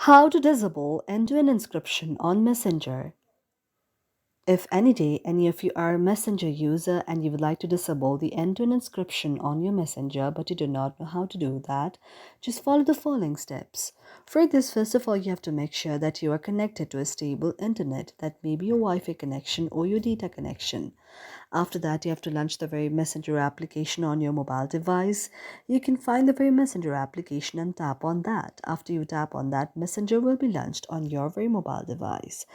How to disable end-to-end encryption on Messenger. If any day any of you are a Messenger user and you would like to disable the end-to-end encryption on your Messenger but you do not know how to do that, just follow the following steps. For this, first of all, you have to make sure that you are connected to a stable internet. That may be your Wi-Fi connection or your data connection. After that, you have to launch the very Messenger application on your mobile device. You can find the very Messenger application and tap on that. After you tap on that, Messenger will be launched on your very mobile device.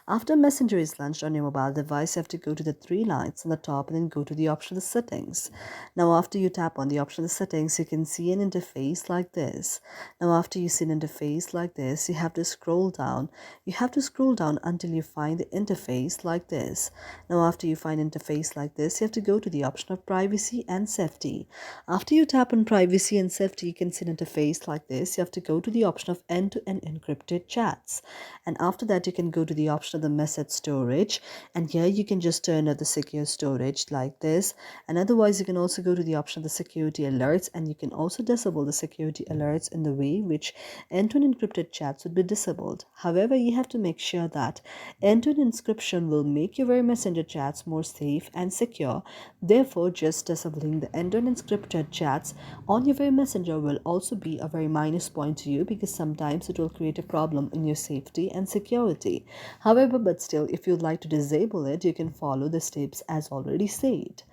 After Messenger is launched on your mobile device, you have to go to the three lines on the top and then go to the option of the settings. Now, after you tap on the option of the settings, you can see an interface like this. Now, after you see an interface like this, you have to scroll down. You have to scroll down until you find the interface like this. Now, after you find interface like this, you have to go to the option of privacy and safety. After you tap on privacy and safety, you can see an interface like this. You have to go to the option of end-to-end encrypted chats. And after that, you can go to the option of the message storage. And here you can just turn on the secure storage like this. And otherwise, you can also go to the option of the security alerts, and you can also disable the security alerts in the way which end-to-end encrypted chats would be disabled. However, you have to make sure that end-to-end encryption will make your very Messenger chats more safe and secure. Therefore, just disabling the end-to-end encrypted chats on your very Messenger will also be a very minus point to you, because sometimes it will create a problem in your safety and security. However, but still, if you'd like to disable it, you can follow the steps as already said.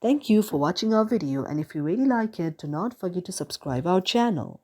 Thank you for watching our video, and if you really like it, do not forget to subscribe our channel.